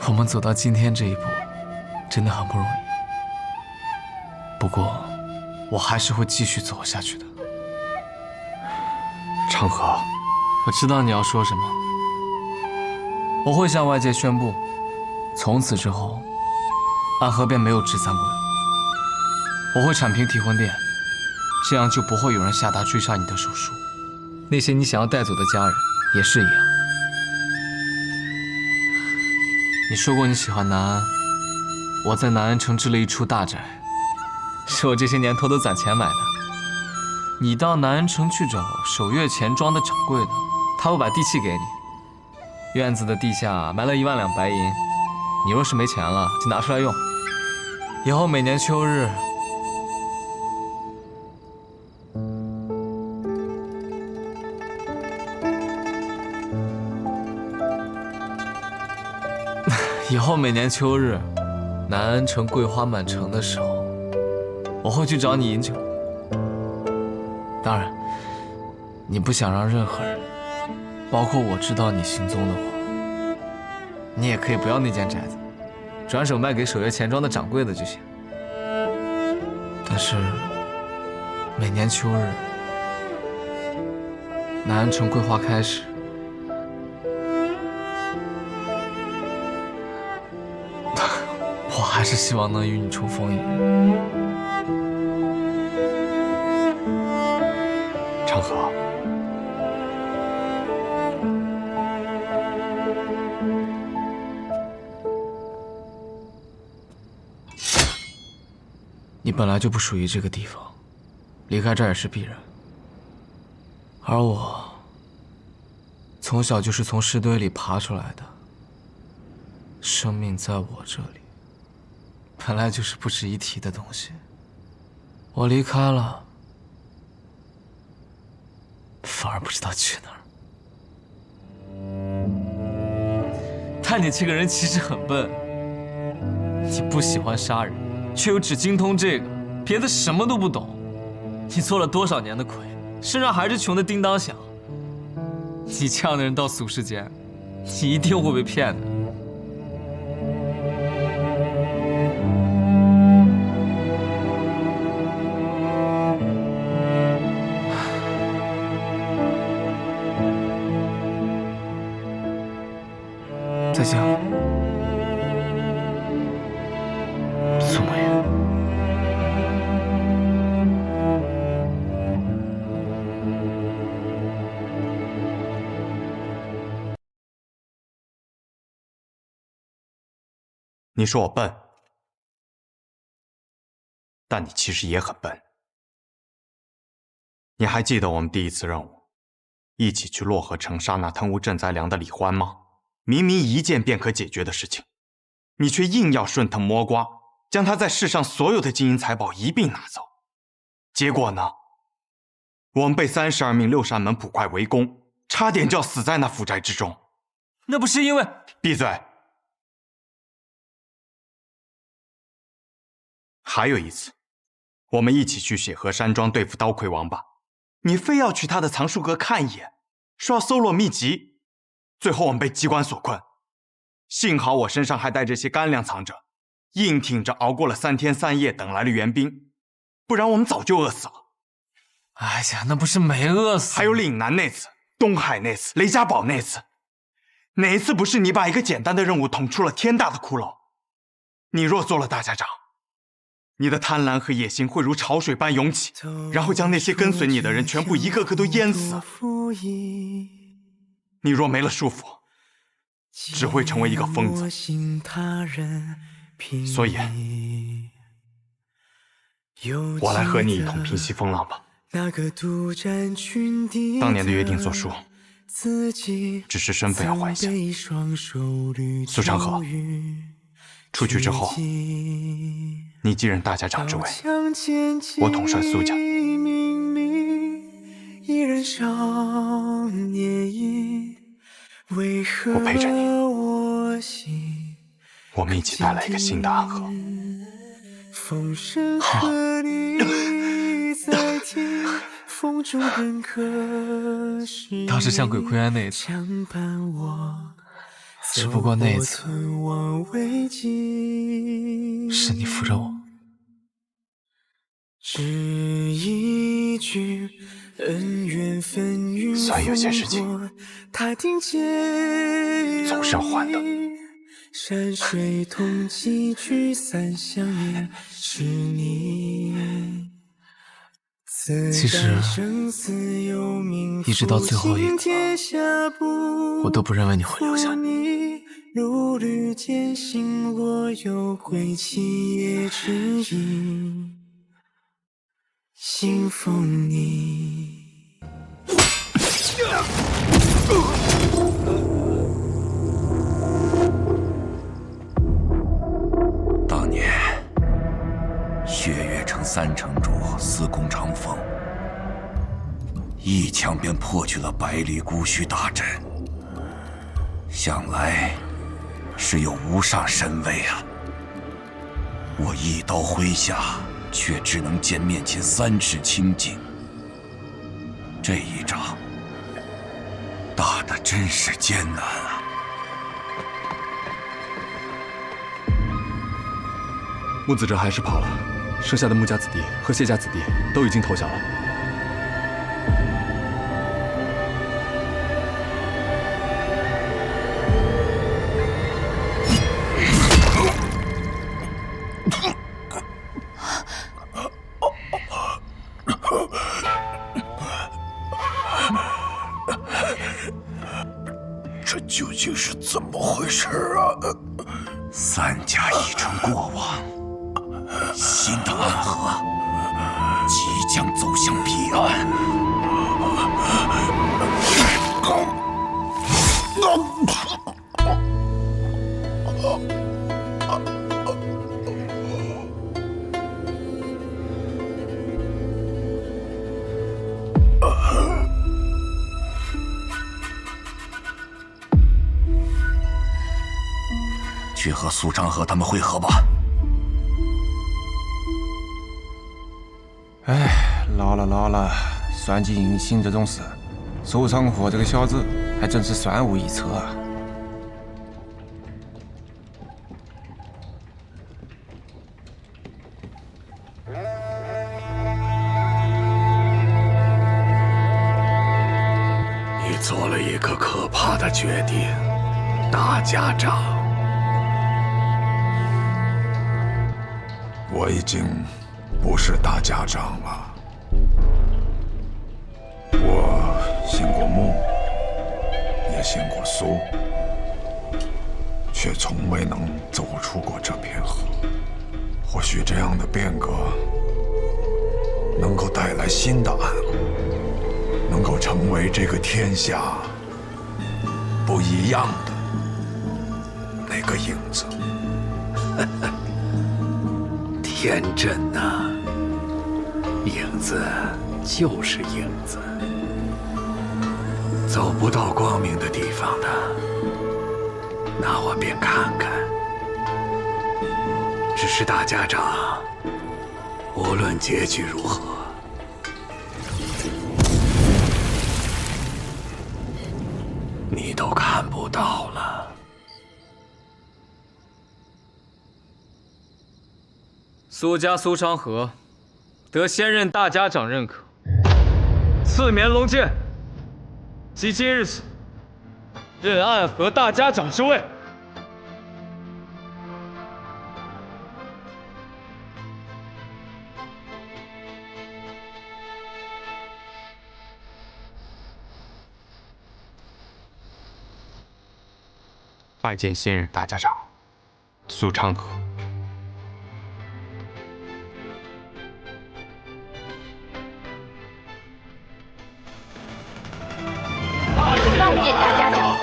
我们走到今天这一步，真的很不容易。不过，我还是会继续走下去的。长河，我知道你要说什么。我会向外界宣布，从此之后，安河便没有智三鬼了。我会铲平提魂殿，这样就不会有人下达追杀你的手术。那些你想要带走的家人也是一样。你说过你喜欢南安，我在南安城置了一处大宅，是我这些年偷偷攒钱买的。你到南安城去找守月钱庄的掌柜的，他会把地契给你。院子的地下埋了1万两白银，你若是没钱了，就拿出来用。以后每年秋日，南安城桂花满城的时候，我会去找你饮酒。当然，你不想让任何人，包括我知道你行踪的话，你也可以不要那间宅子，转手卖给守月钱庄的掌柜的就行。但是，每年秋日，南安城桂花开时，我还是希望能与你重逢一面。长河，你本来就不属于这个地方，离开这儿也是必然。而我，从小就是从尸堆里爬出来的，生命在我这里，本来就是不值一提的东西。我离开了，反而不知道去哪儿。但你这个人其实很笨，你不喜欢杀人，却又只精通这个，别的什么都不懂。你做了多少年的鬼，身上还是穷得叮当响。你这样的人到俗世间，你一定会被骗的。再见，苏墨言。你说我笨，但你其实也很笨。你还记得我们第一次任务，一起去洛河城杀那贪污赈灾粮的李欢吗？明明一件便可解决的事情，你却硬要顺藤摸瓜，将他在世上所有的金银财宝一并拿走。结果呢？我们被32名六扇门捕快围攻，差点就要死在那府宅之中。那不是因为……闭嘴！还有一次，我们一起去血河山庄对付刀魁王吧，你非要去他的藏书阁看一眼，说要搜罗秘籍，最后我们被机关所困。幸好我身上还带着些干粮藏着，硬挺着熬过了3天3夜，等来了援兵，不然我们早就饿死了。哎呀，那不是没饿死。还有岭南那次，东海那次，雷家堡那次，哪一次不是你把一个简单的任务捅出了天大的窟窿？你若做了大家长，你的贪婪和野心会如潮水般涌起，然后将那些跟随你的人全部一个个都淹死。你若没了束缚，只会成为一个疯子。所以，我来和你一同平息风浪吧。当年的约定作数，只是身份要换一下。苏长河，出去之后，你继任大家长之位，我统帅苏家。我陪着你，我们一起带来一个新的安河。好。倒是像鬼窥庵那一次，只不过那次是你扶着我。所以有些事情总是要还的。山水同几句三相念是你。其实一直到最后一刻，我都不认为你会留下。如履艰辛，若有归期，也只因信奉你。当年，血月城3城主司空长风一枪便破去了百里孤虚大阵，想来是有无上神威啊！我一刀挥下，却只能见面前3尺清净。这一仗打得真是艰难啊！木子哲还是跑了，剩下的穆家子弟和谢家子弟都已经投降了。这究竟是怎么回事啊？3家已成过往，新的暗河即将走向彼岸。去和苏昌河他们会合吧。哎，老了，算计隐形这种事，苏昌河这个小子还真是算无一策啊！你做了一个可怕的决定，大家长。我已经不是大家长了。我信过孟，也信过苏，却从未能走出过这片河。或许这样的变革能够带来新的暗河，能够成为这个天下不一样的那个影子。天真呐，影子就是影子，走不到光明的地方的，那我便看看。只是大家长，无论结局如何，你都看不到了。苏家苏昌河得先任大家长认可，赐绵龙剑，即今日起任暗河大家长之位。拜见现任大家长苏昌河。拜见大家长。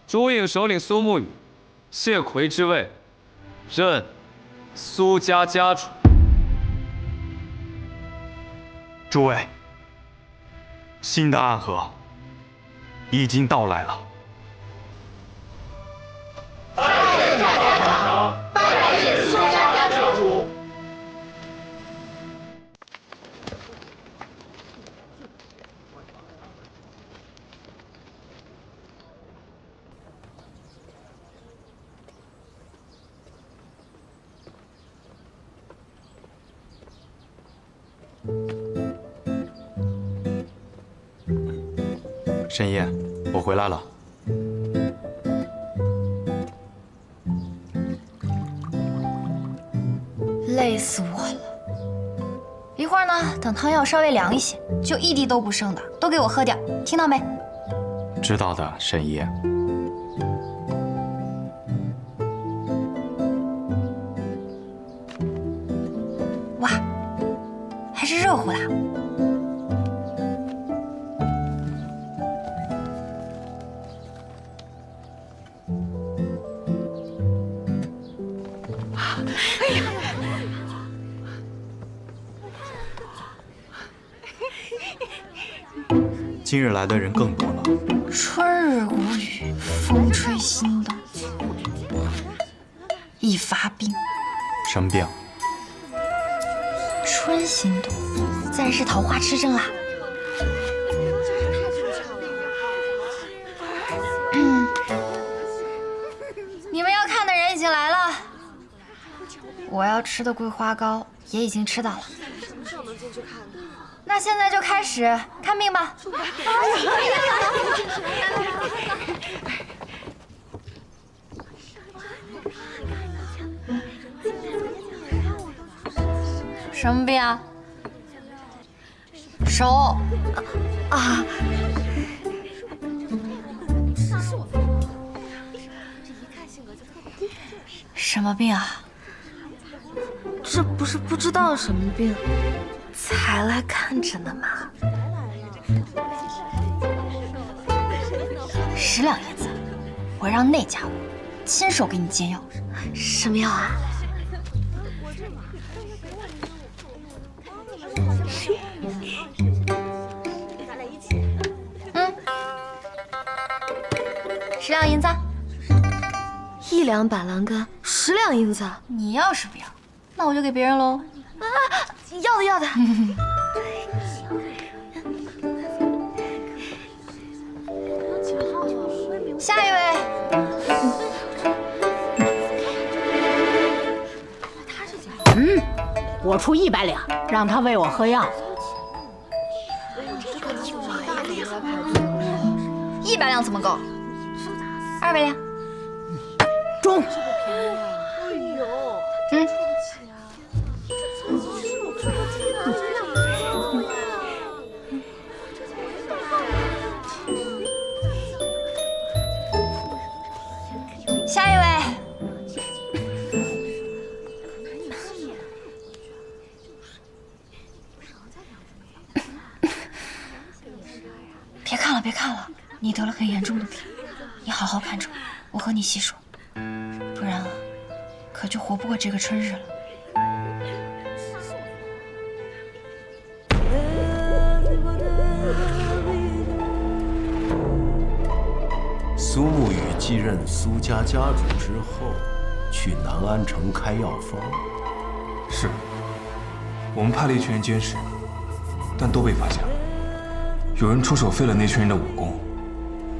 朱印首领苏沐雨，谢魁之位，任苏家家主。诸位，新的暗河已经到来了。申夜，我回来了。累死我了！一会儿呢，等汤药稍微凉一些，就一滴都不剩的都给我喝掉，听到没？知道的，申夜。哇，还是热乎的。今日来的人更多了。春日谷雨，风吹心动，一发病。什么病？春心动，自然是桃花痴症啦。你们要看的人已经来了，我要吃的桂花糕也已经吃到了。什么时候能进去看呢？那现在就开始看病吧。什么病啊？手啊！什么病啊？这不是不知道什么病，才来看着呢嘛。10两银子，我让那家伙亲手给你煎药。什么药啊？10两银子。1两板蓝根，10两银子。你要是不要，那我就给别人喽。啊，要的要的。下一位。我出100两，让他喂我喝药。100两怎么够？200两。中。下一位。别看了，别看了，你得了很严重的病，你好好看着我和你细说，不然啊，可就活不过这个春日了。苏沐雨继任苏家家主之后，去南安城开药方。是，我们派了一群人监视，但都被发现了。有人出手废了那群人的武功，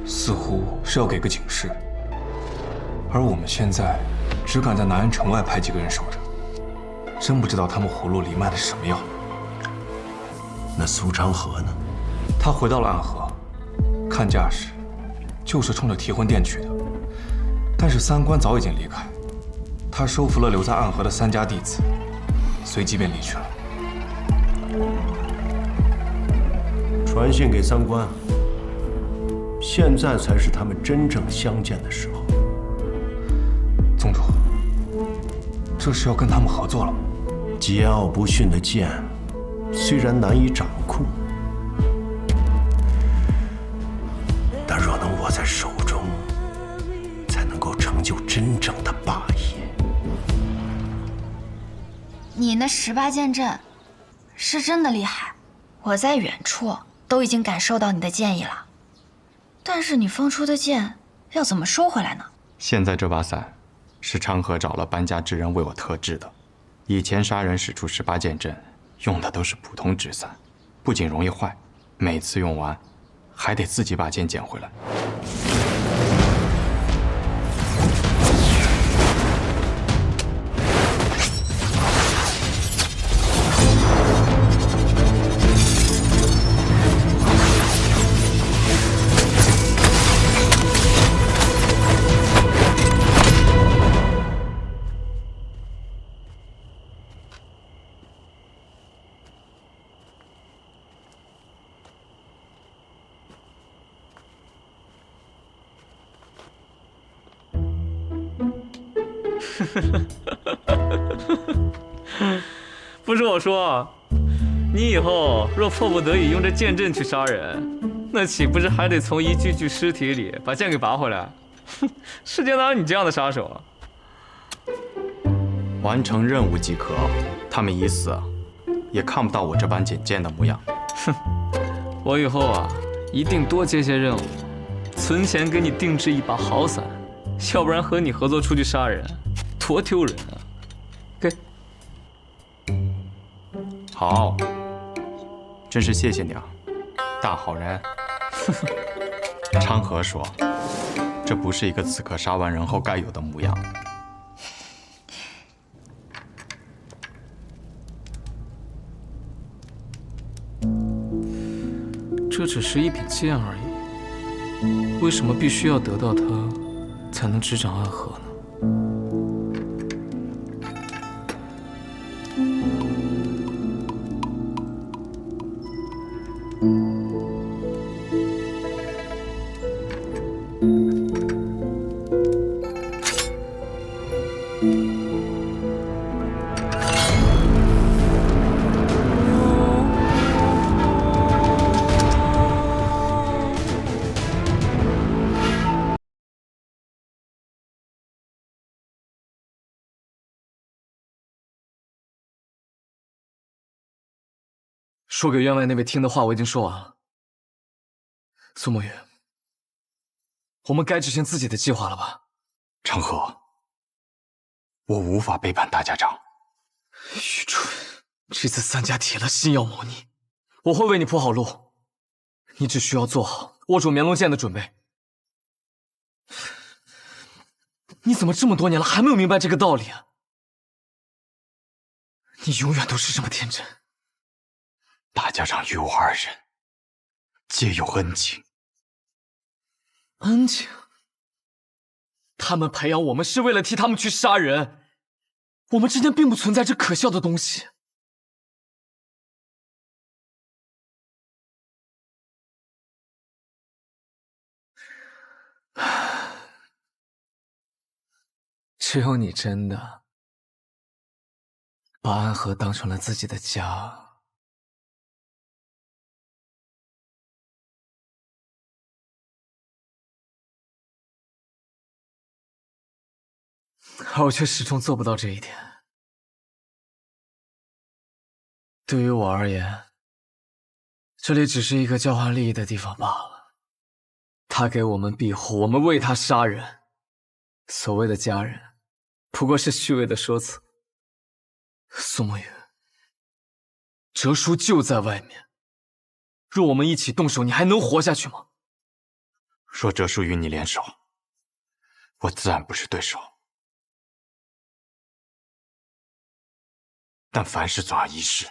似乎是要给个警示。而我们现在只敢在南安城外派几个人守着，真不知道他们葫芦里卖的是什么药。那苏长河呢？他回到了暗河，看架势就是冲着提魂殿去的。但是三官早已经离开，他收服了留在暗河的3家弟子，随即便离去了。传信给三官，现在才是他们真正相见的时候。宗主，这是要跟他们合作了吗？桀骜不驯的剑，虽然难以掌控，但若能握在手中，才能够成就真正的霸业。你那18剑阵是真的厉害，我在远处都已经感受到你的剑意了。但是你放出的剑要怎么收回来呢？现在这把伞是长河找了搬家之人为我特制的。以前杀人使出18剑阵，用的都是普通纸伞，不仅容易坏，每次用完还得自己把剑捡回来。不是我说，你以后若迫不得已用这剑阵去杀人，那岂不是还得从一具具尸体里把剑给拔回来？世界哪有你这样的杀手啊？完成任务即可，他们已死，也看不到我这般简剑的模样。哼，我以后啊，一定多接些任务，存钱给你定制一把好伞，要不然和你合作出去杀人，多丢人啊！给。好，真是谢谢你啊，大好人。昌河说，这不是一个刺客杀完人后该有的模样。这只是一柄剑而已，为什么必须要得到它，才能执掌暗河呢？说给员外那位听的话我已经说完了。苏沐雨，我们该执行自己的计划了吧？昌河，我无法背叛大家长。愚蠢！这次三家铁了心要谋你，我会为你铺好路，你只需要做好握住绵龙剑的准备。你怎么这么多年了还没有明白这个道理啊？你永远都是这么天真。大家长与我二人皆有恩情。恩情？他们培养我们是为了替他们去杀人，我们之间并不存在这可笑的东西。只有你真的把安河当成了自己的家。而我却始终做不到这一点。对于我而言，这里只是一个交换利益的地方罢了。他给我们庇护，我们为他杀人。所谓的家人，不过是虚伪的说辞。苏沐雨，哲叔就在外面，若我们一起动手，你还能活下去吗？若哲叔与你联手，我自然不是对手。但凡事总要一试。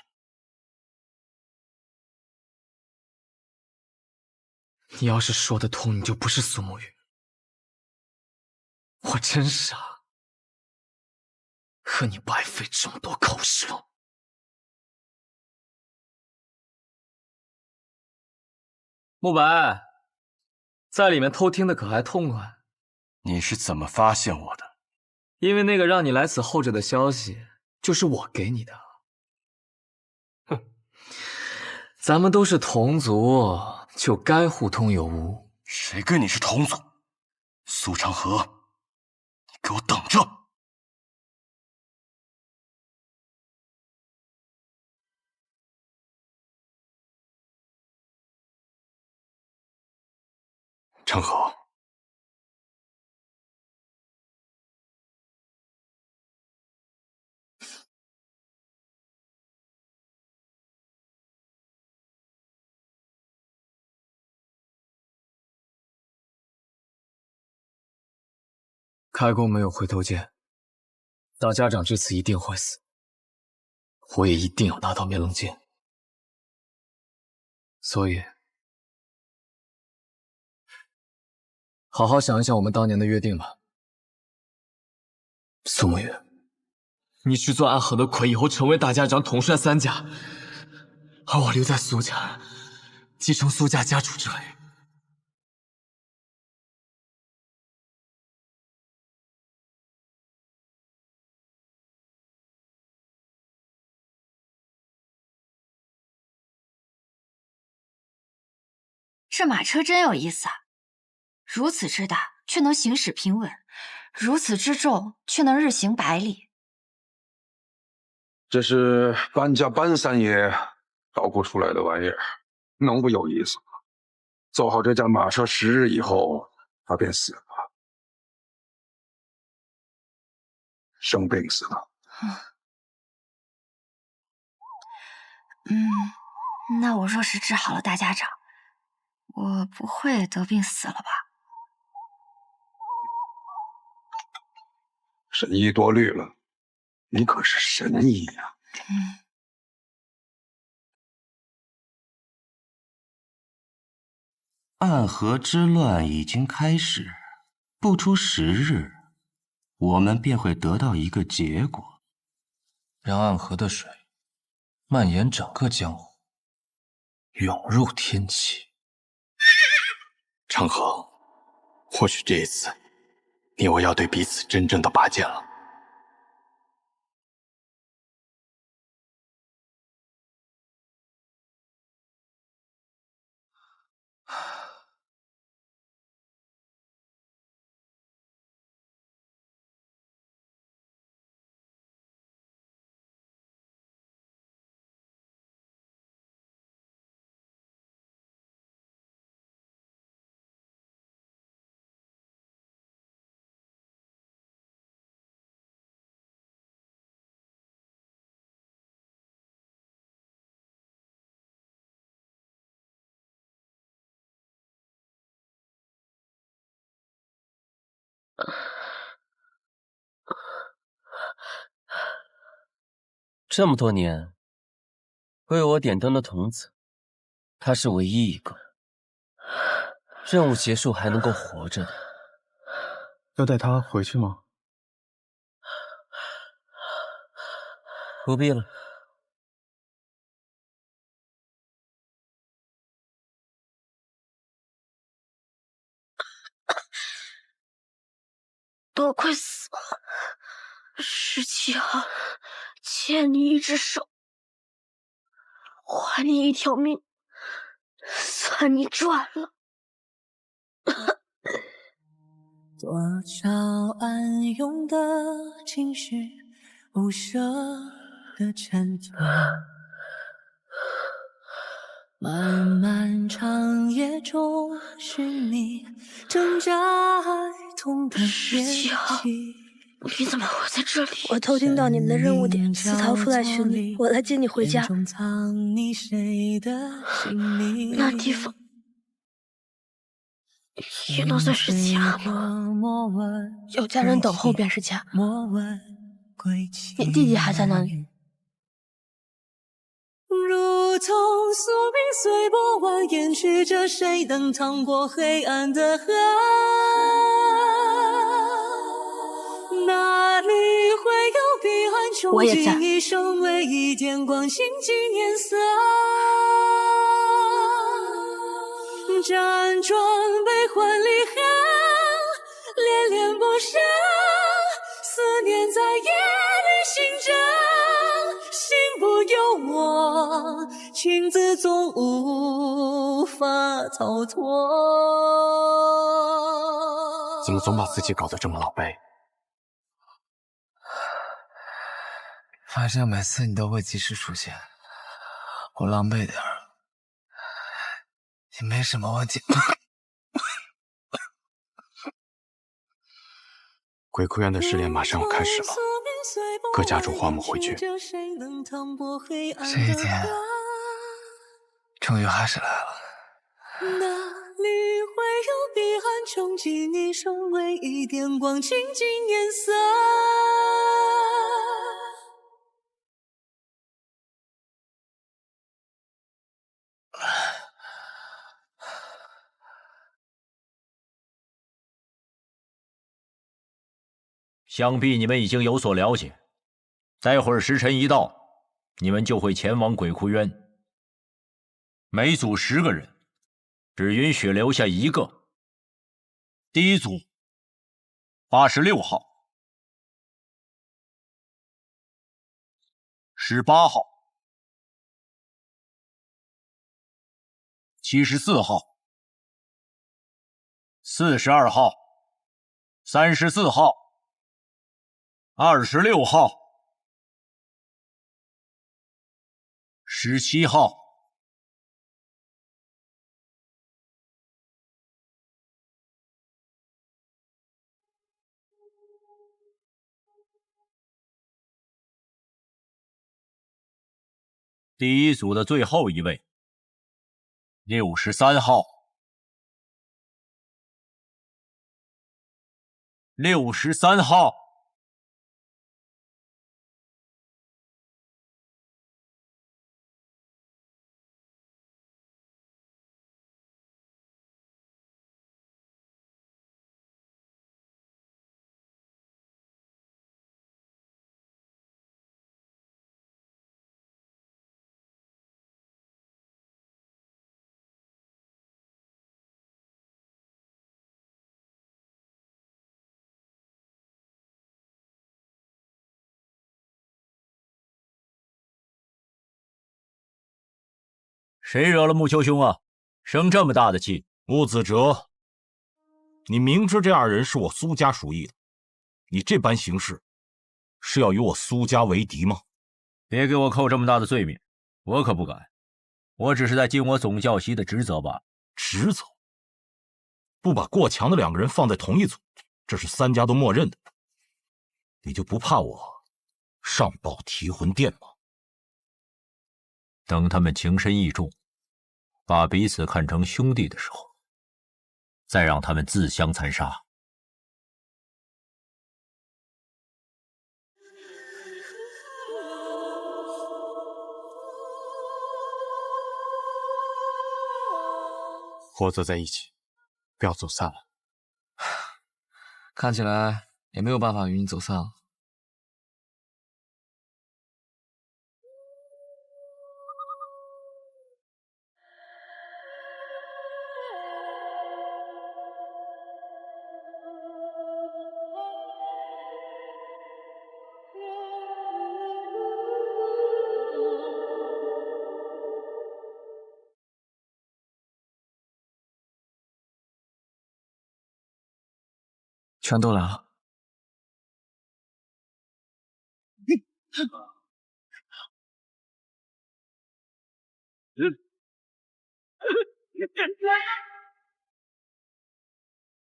你要是说得通，你就不是苏沐雨。我真傻，和你白费这么多口舌。慕白，在里面偷听的可还痛快？你是怎么发现我的？因为那个让你来此候着的消息，就是我给你的。哼，咱们都是同族，就该互通有无。谁跟你是同族？苏长河，你给我等着！长河，开弓没有回头箭，大家长这次一定会死，我也一定要拿到灭龙剑。所以，好好想一想我们当年的约定吧。苏沐雨，你去做暗河的魁，以后成为大家长，统帅三家，而我留在苏家，继承苏家家主之位。这马车真有意思啊！如此之大，却能行驶平稳；如此之重，却能日行百里。这是搬家搬三爷捣鼓出来的玩意儿，能不有意思吗？走好这架马车10日以后，他便死了，生病死的。那我若是治好了大家长，我不会得病死了吧？神医多虑了，你可是神医呀！暗河之乱已经开始，不出10日，我们便会得到一个结果，让暗河的水蔓延整个江湖，涌入天启。长河，或许这一次，你我要对彼此真正的拔剑了。这么多年为我点灯的童子，他是唯一一个任务结束还能够活着的。要带他回去吗？不必了。都快死了，17号，欠你一只手，还你一条命，算你赚了。多少暗涌的情绪，不舍的挣脱，漫漫长夜中寻觅，挣扎爱痛的17号，你怎么会在这里？我偷听到你们的任务点，私逃出来巡礼，我来接你回家。那地方也能算是家吗？有家人等候便是家。你弟弟还在那里？如同宿命随波蜿蜒去着，谁能趟过黑暗的河？哪里会有彼岸穷尽一生，唯一点光倾尽颜色？辗转悲欢离合，恋恋不舍，思念在夜里醒着，心不由我，情字总无法逃脱。怎么总把自己搞得这么狼狈？反正每次你都会及时出现，我狼狈点儿也没什么问题。鬼哭院的试炼马上要开始了，各家主唤我们回去。这一天终于还是来了。哪里会有彼岸穷尽一生，唯一点光倾尽颜色？想必你们已经有所了解，待会儿时辰一到，你们就会前往鬼窟渊。每组10个人，只允许留下1个。第一组86号、18号、74号、42号、34号、26号、17号。第一组的最后一位，63号、63号、谁惹了穆秋兄啊？生这么大的气！穆子哲，你明知这二人是我苏家属意的，你这般行事，是要与我苏家为敌吗？别给我扣这么大的罪名，我可不敢。我只是在尽我总教习的职责罢了。职责？不把过强的两个人放在同一组，这是三家都默认的。你就不怕我上报提魂殿吗？等他们情深意重，把彼此看成兄弟的时候，再让他们自相残杀。活则在一起，不要走散了。看起来也没有办法与你走散了。全都来了。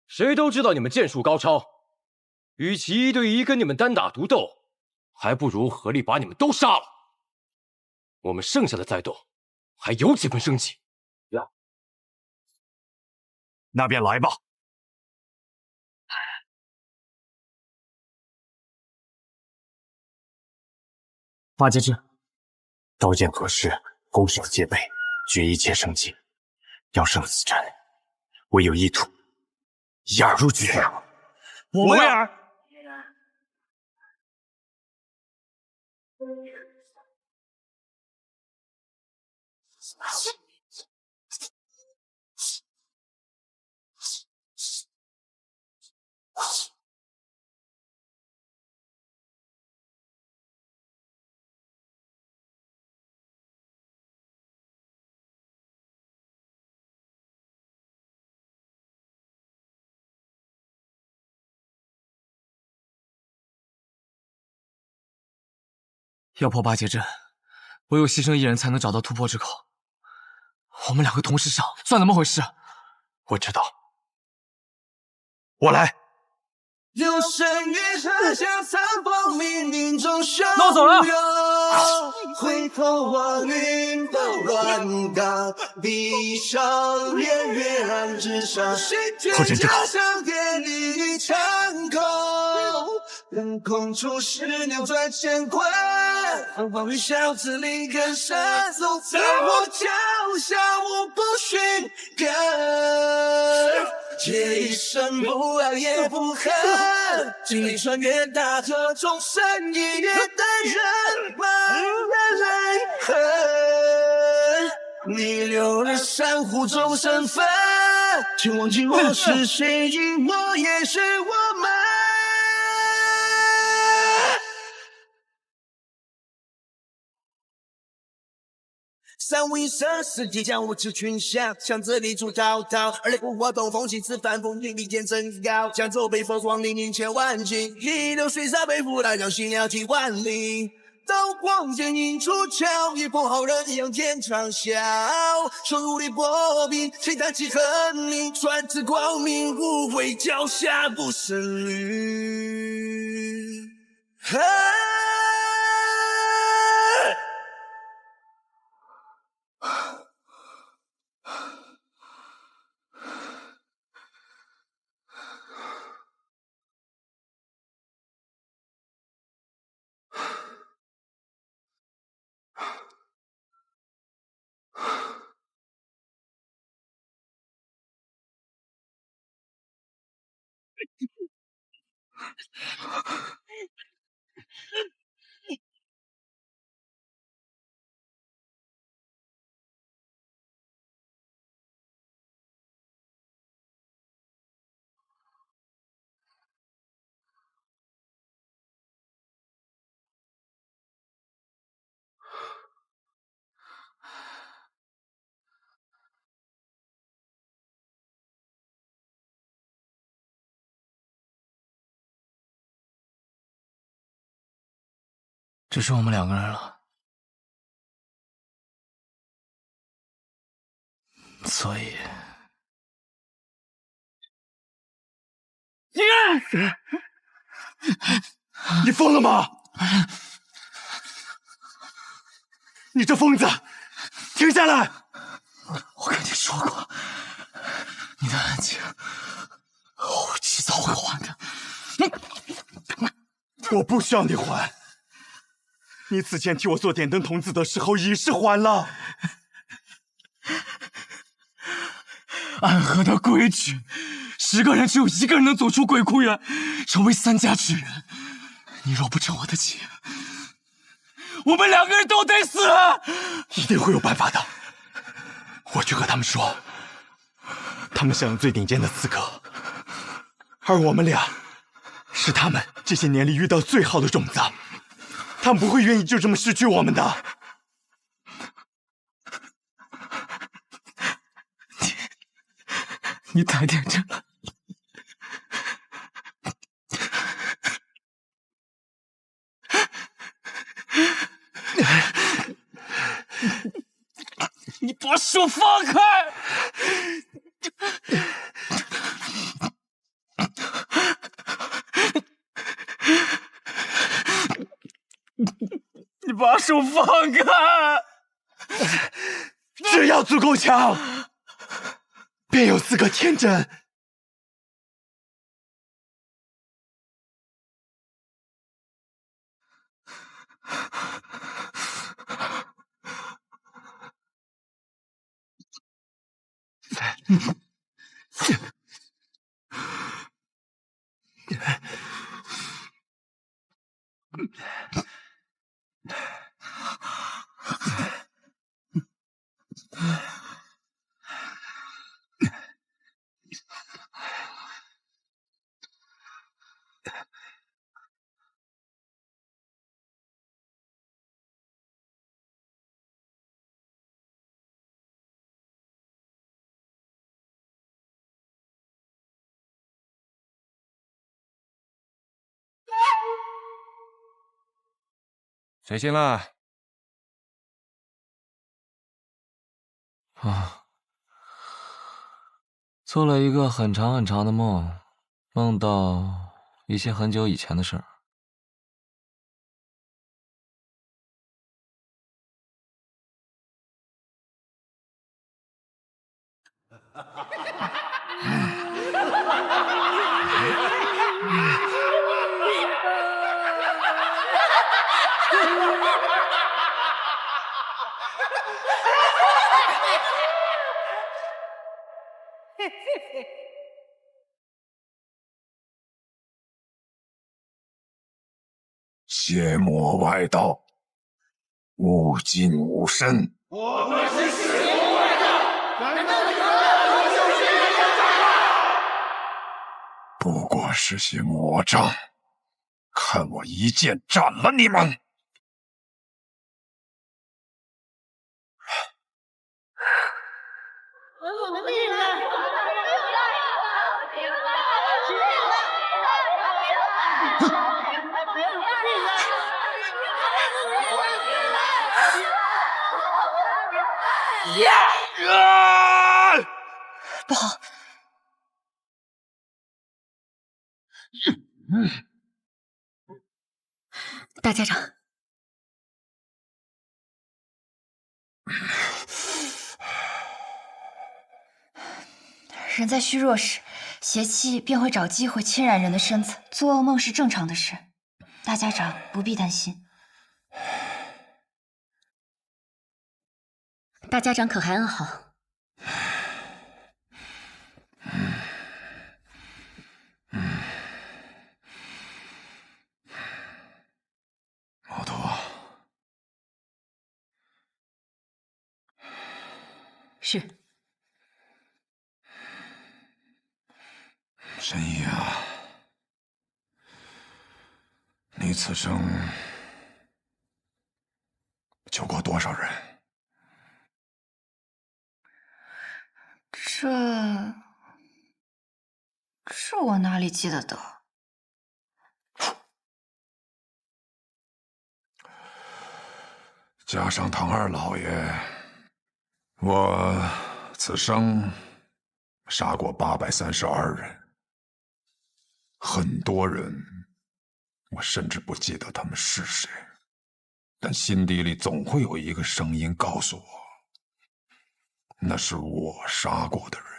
谁都知道你们剑术高超，与其1对1跟你们单打独斗，还不如合力把你们都杀了。我们剩下的再斗，还有几分生气。那便来吧。八戒阵，刀剑合十，攻守戒备，决一切生机。要胜此战，唯有一途，一二入局。我为尔。要破八节阵，唯有牺牲一人才能找到突破之口。我们两个同时上，算怎么回事？我知道，我来。有生于河下残风冥冥中汹涌，那我走了。回头望云都乱岗，闭上眼月暗之上，谁觉家乡电力长空，等空出世扭转乾坤，黄与笑自灵根深，走在我脚下无不寻根，这一生不爱也不恨，经历穿越大河，终身一夜的人满泪痕。你留了珊瑚中身份，请忘记我是谁，因我也是我们。三五一生世界将无知群像，向这里出滔滔，而雷不活动，风起此帆，风云比剑真高，江州北风光临临千万顷，一流水沙背负来，让心了体万里。刀光剑影出鞘，一波好人仰天长啸，手如履薄冰，谁弹起恨命，传至光明，无悔脚下不胜履。只剩我们2个人了，所以你疯了吗？你这疯子，停下来！我跟你说过，你的恩情，我迟早会还的。我不需要你还。你此前替我做点灯童子的时候已是还了。暗河的规矩，10个人只有1个人能走出鬼窟园，成为3家之人。你若不成我的情，我们2个人都得死。一定会有办法的。我去和他们说，他们享有最顶尖的刺客，而我们俩是他们这些年里遇到最好的种子。他们不会愿意就这么失去我们的。你太天真了。你把手放开！你把手放开！只要足够强，便有资格天真。谁先了？做了一个很长很长的梦，梦到一些很久以前的事儿。邪魔外道，勿近勿深。我们是邪魔外道，难道你们要救邪魔外道？不过是些魔障，看我一剑斩了你们！不好！大家长，人在虚弱时，邪气便会找机会侵染人的身子，做噩梦是正常的事。大家长不必担心。大家长可还安好？毛头，是。神医啊，你此生救过多少人？这我哪里记得得？加上唐二老爷，我此生杀过832人，很多人，我甚至不记得他们是谁，但心底里总会有一个声音告诉我，那是我杀过的人。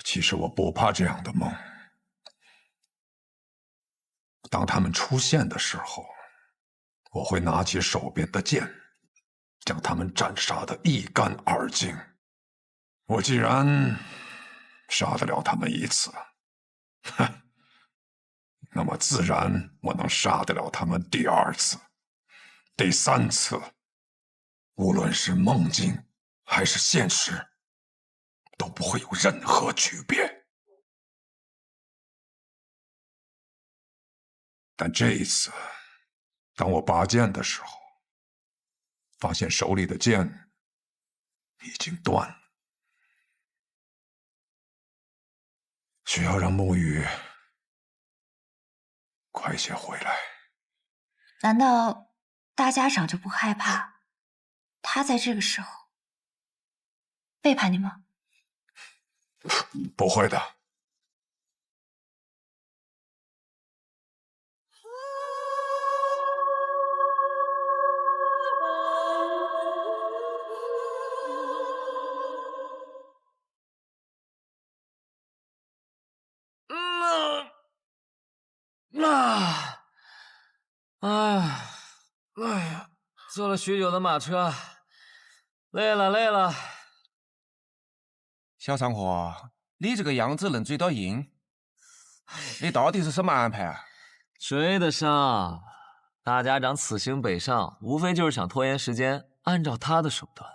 其实我不怕这样的梦。当他们出现的时候，我会拿起手边的剑，将他们斩杀得一干二净。我既然杀得了他们一次，那么自然我能杀得了他们第二次、第三次，无论是梦境还是现实，都不会有任何区别。但这一次，当我拔剑的时候，发现手里的剑已经断了，需要让沐雨快些回来。难道大家长就不害怕他在这个时候背叛你吗？不会的。哎呀，坐了许久的马车，累了。小上火，你这个样子能追到鹰，你到底是什么安排啊？追得上。大家长此行北上，无非就是想拖延时间，按照他的手段。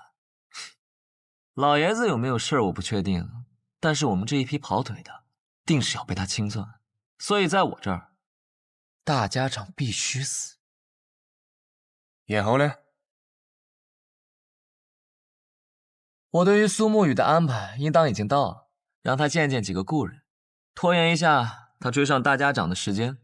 老爷子有没有事儿我不确定，但是我们这一批跑腿的，定是要被他清算。所以在我这儿，大家长必须死。然后呢？我对于苏沐雨的安排应当已经到了，让他见见几个故人，拖延一下他追上大家长的时间。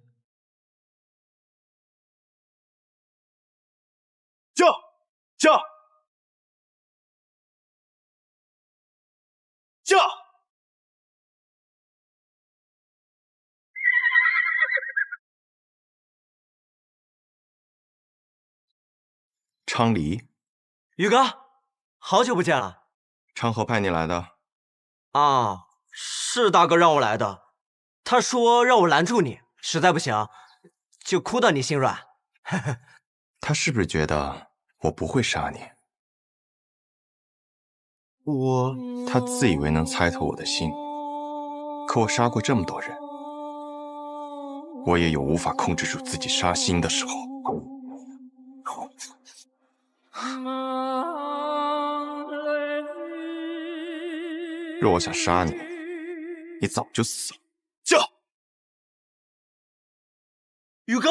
驾！昌黎，宇哥，好久不见了。昌河派你来的？啊，是大哥让我来的。他说让我拦住你，实在不行就哭到你心软。他是不是觉得我不会杀你？他自以为能猜透我的心，可我杀过这么多人，我也有无法控制住自己杀心的时候。若我想杀你，你早就死了。驾！宇哥。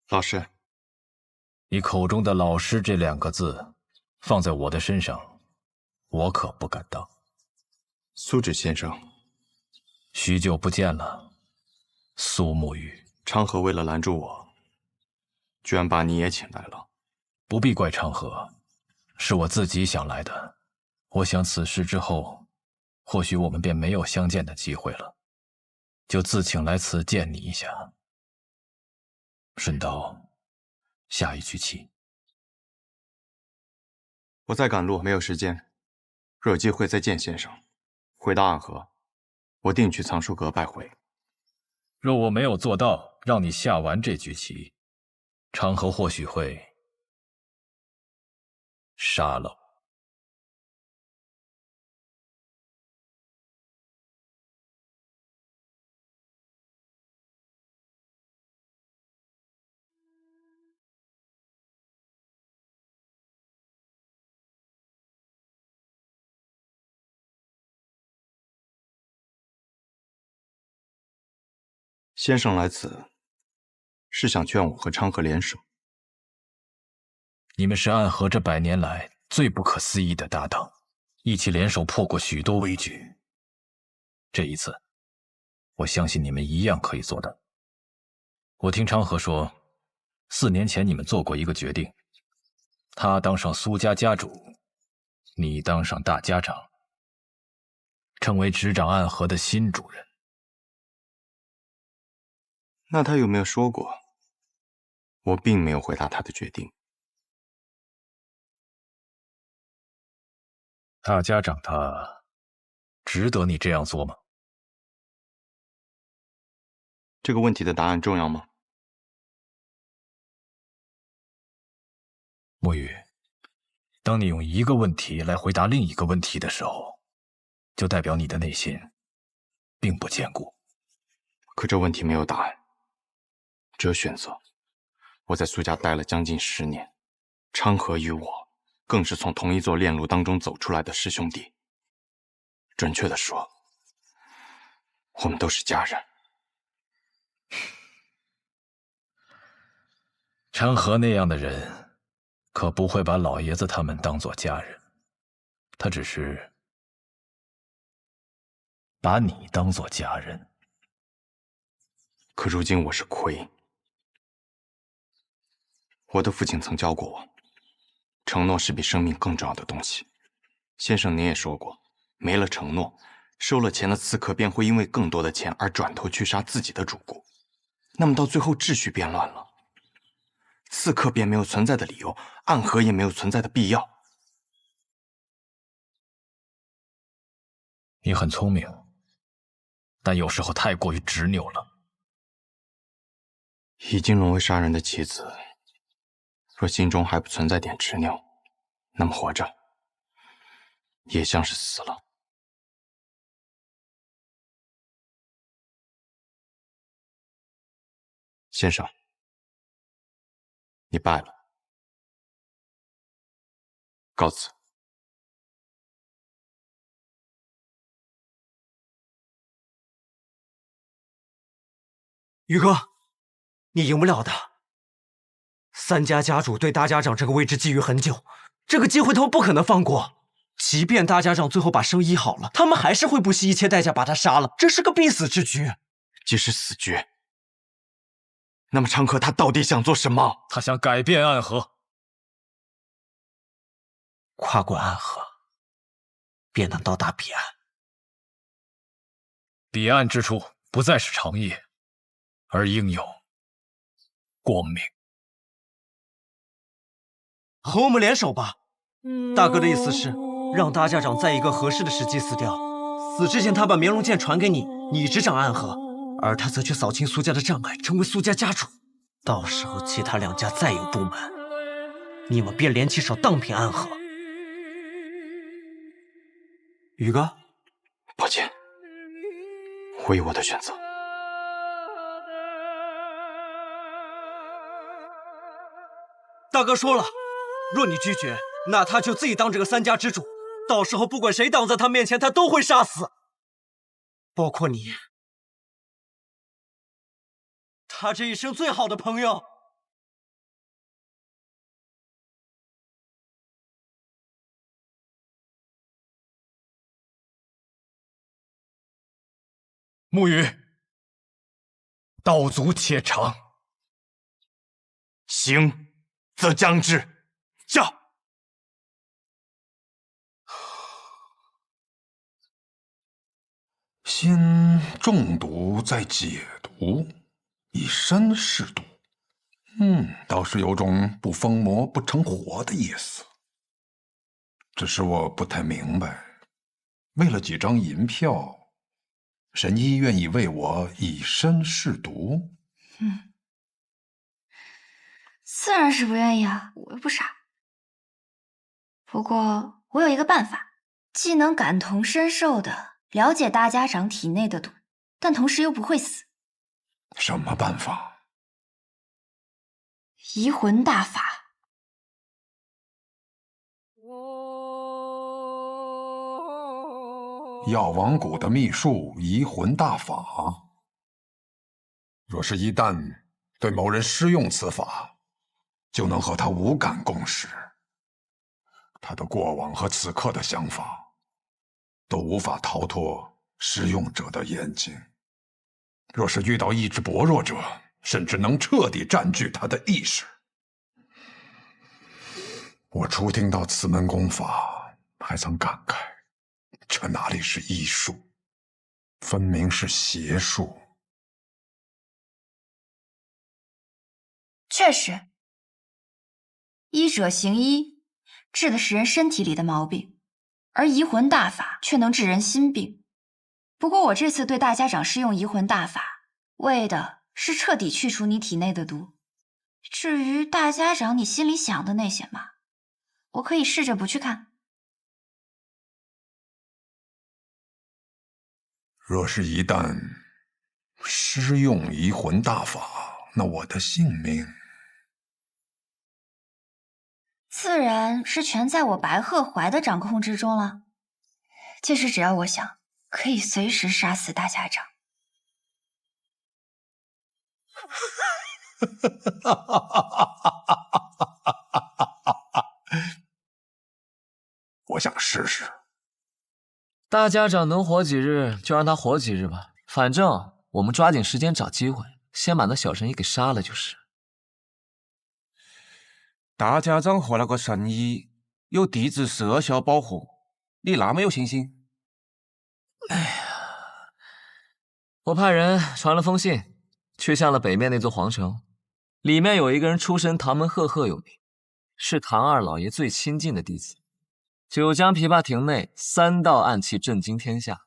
老师，你口中的“老师”这2个字，放在我的身上，我可不敢当。苏轼先生，许久不见了，苏沐雨。昌河为了拦住我，居然把你也请来了。不必怪昌河，是我自己想来的。我想此事之后，或许我们便没有相见的机会了，就自请来此见你一下。顺道下一局棋。我在赶路，没有时间。若有机会再见先生。回到暗河，我定去藏书阁拜会。若我没有做到让你下完这局棋，昌河或许会杀了我。先生来此，是想劝我和昌河联手。你们是暗河这100年来最不可思议的搭档，一起联手破过许多危局。这一次，我相信你们一样可以做到。我听昌河说，4年前你们做过一个决定，他当上苏家家主，你当上大家长，成为执掌暗河的新主人。那他有没有说过？我并没有回答他的决定。大家长他值得你这样做吗？这个问题的答案重要吗？沐雨，当你用一个问题来回答另一个问题的时候，就代表你的内心并不坚固。可这问题没有答案，只有选择。我在苏家待了将近10年，昌河与我更是从同一座炼炉当中走出来的师兄弟。准确的说，我们都是家人。昌河那样的人，可不会把老爷子他们当作家人，他只是把你当作家人。可如今我是亏。我的父亲曾教过我，承诺是比生命更重要的东西。先生您也说过，没了承诺，收了钱的刺客便会因为更多的钱而转头去杀自己的主顾，那么到最后秩序变乱了，刺客便没有存在的理由，暗河也没有存在的必要。你很聪明，但有时候太过于执拗了。已经沦为杀人的棋子，若心中还不存在点执拗，那么活着也像是死了。先生，你败了，告辞。宇哥，你赢不了的。3家家主对大家长这个位置觊觎很久，这个机会他们不可能放过。即便大家长最后把生医好了，他们还是会不惜一切代价把他杀了，这是个必死之局。即使死局，那么昌河他到底想做什么？他想改变暗河，跨过暗河，便能到达彼岸。彼岸之处不再是长夜，而应有光明。和我们联手吧。大哥的意思是让大家长在一个合适的时机死掉，死之前他把绵龙剑传给你，你执掌暗河，而他则去扫清苏家的障碍，成为苏家家主。到时候其他2家再有不满，你们便联起手荡平暗河。宇哥，抱歉，我有我的选择。大哥说了，若你拒绝，那他就自己当这个3家之主，到时候不管谁挡在他面前，他都会杀死，包括你，他这一生最好的朋友。沐雨，道阻且长，行则将之。驾！先中毒，再解毒，以身试毒。倒是有种不疯魔不成活的意思。只是我不太明白，为了几张银票，神医愿意为我以身试毒？自然是不愿意啊，我又不傻。不过我有一个办法，既能感同身受的了解大家长体内的毒，但同时又不会死。什么办法？移魂大法。药王谷的秘术移魂大法，若是一旦对某人施用此法，就能和他无感共识，他的过往和此刻的想法都无法逃脱施用者的眼睛。若是遇到意志薄弱者，甚至能彻底占据他的意识。我初听到此门功法，还曾感慨，这哪里是医术，分明是邪术。确实，医者行医，治的是人身体里的毛病，而移魂大法却能治人心病。不过我这次对大家长施用移魂大法，为的是彻底去除你体内的毒。至于大家长你心里想的那些嘛，我可以试着不去看。若是一旦施用移魂大法，那我的性命自然是全在我白鹤怀的掌控之中了。届时只要我想，可以随时杀死大家长。我想试试。大家长能活几日就让他活几日吧，反正我们抓紧时间找机会，先把那小神医给杀了就是。大家长和那个神医有地质麝效保护，你那么有信心？哎呀，我派人传了封信，去向了北面那座皇城，里面有一个人出身唐门赫赫有名，是唐二老爷最亲近的弟子。九江琵琶亭内3道暗器震惊天下，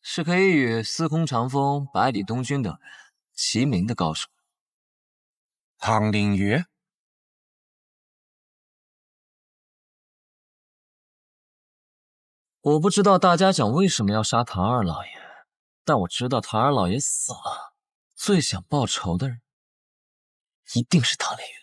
是可以与司空长风、百里东君等人齐名的高手。唐灵月，我不知道大家长为什么要杀唐二老爷，但我知道唐二老爷死了，最想报仇的人一定是唐灵月。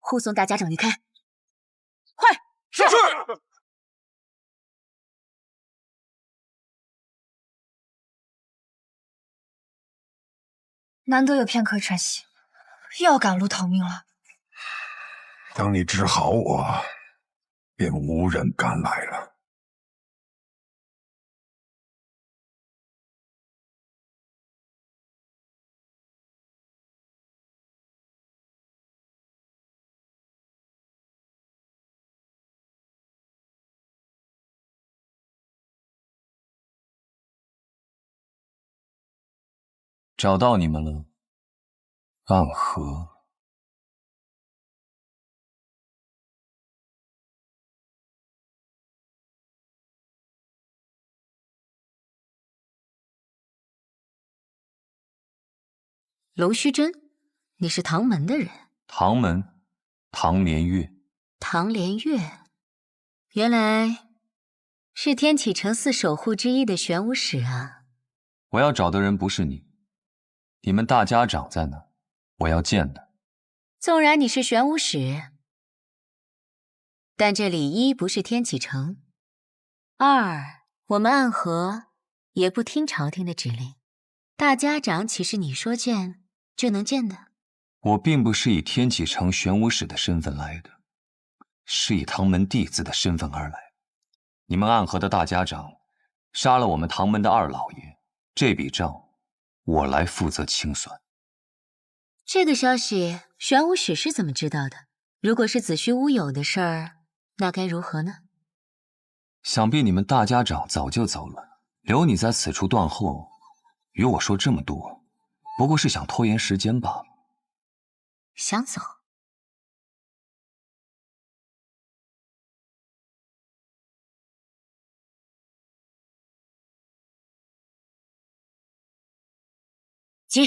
护送大家长离开，快！是。难得有片刻喘息，又要赶路逃命了。等你治好我，便无人敢来了。找到你们了，暗河。龙须珍，你是唐门的人？唐门，唐连月。唐连月，原来是天启城4守护之一的玄武使啊！我要找的人不是你，你们大家长在哪？我要见的。纵然你是玄武使，但这里一不是天启城，二我们暗河也不听朝廷的指令，大家长岂是你说见就能见的？我并不是以天启城玄武使的身份来的，是以唐门弟子的身份而来。你们暗河的大家长杀了我们唐门的二老爷，这笔账我来负责清算。这个消息玄武使是怎么知道的？如果是子虚乌有的事儿，那该如何呢？想必你们大家长早就走了，留你在此处断后，与我说这么多，不过是想拖延时间罢了。想走？接！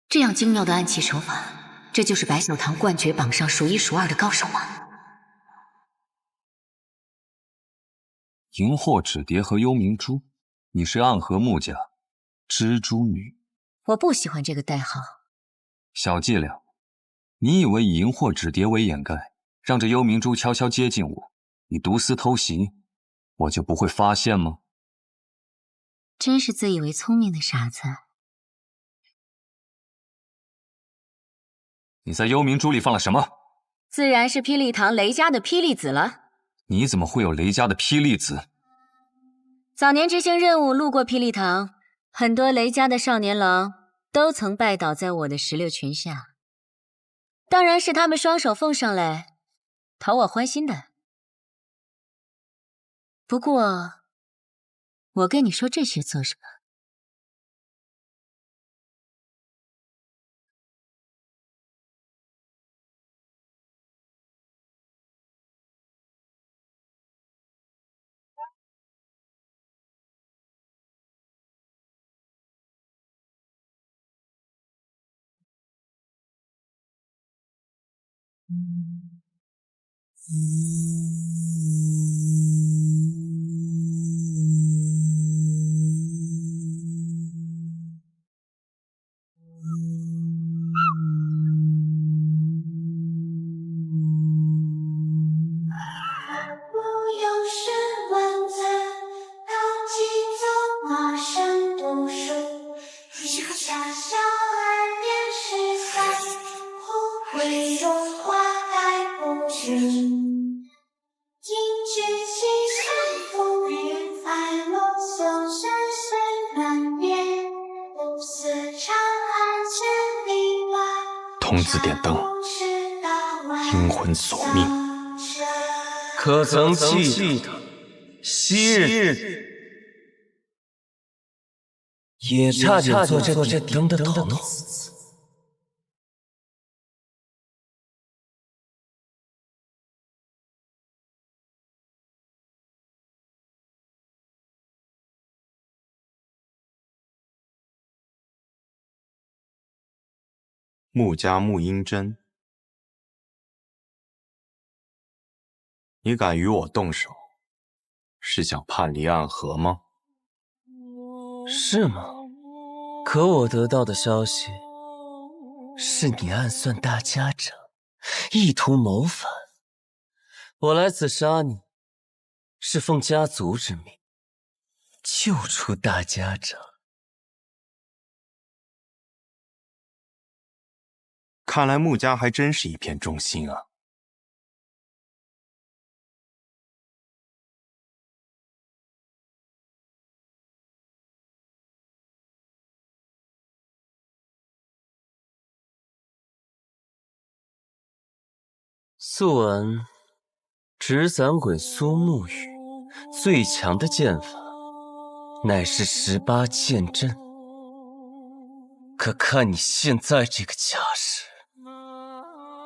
这样精妙的暗器手法，这就是白小堂冠绝榜上数1数2的高手吗？荧惑纸蝶和幽冥珠，你是暗河木家蜘蛛女。我不喜欢这个代号。小伎俩，你以为以荧惑纸蝶为掩盖，让这幽冥珠悄悄接近我，你毒丝偷袭，我就不会发现吗？真是自以为聪明的傻子。你在幽冥珠里放了什么？自然是霹雳堂雷家的霹雳子了。你怎么会有雷家的霹雳子？早年执行任务路过霹雳堂，很多雷家的少年郎都曾拜倒在我的石榴裙下，当然是他们双手奉上来讨我欢心的。不过我跟你说这些做什么？童子点灯，阴魂索命。可曾记得昔日也差点做这点灯的童子？穆家穆英真，你敢与我动手，是想叛离暗河吗？是吗？可我得到的消息是你暗算大家长，意图谋反。我来此杀你，是奉家族之命，救出大家长。看来穆家还真是一片忠心啊。素闻直伞鬼苏沐雨最强的剑法乃是18剑阵。可看你现在这个架势，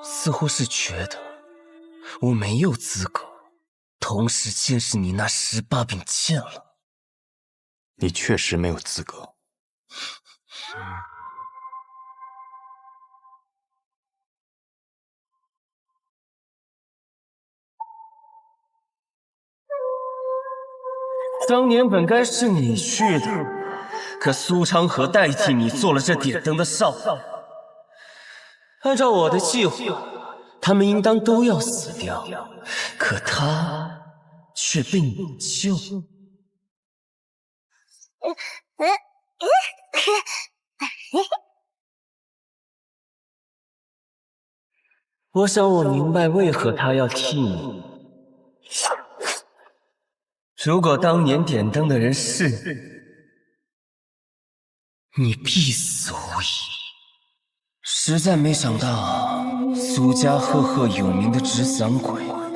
似乎是觉得我没有资格同时见识你那18柄剑了。你确实没有资格。当年本该是你去的，可苏昌河代替你做了这点灯的少爷。按照我的计划，他们应当都要死掉，可他却被你救。我想我明白为何他要替你。如果当年点灯的人是你，你必死无疑。实在没想到，苏家赫赫有名的纸伞鬼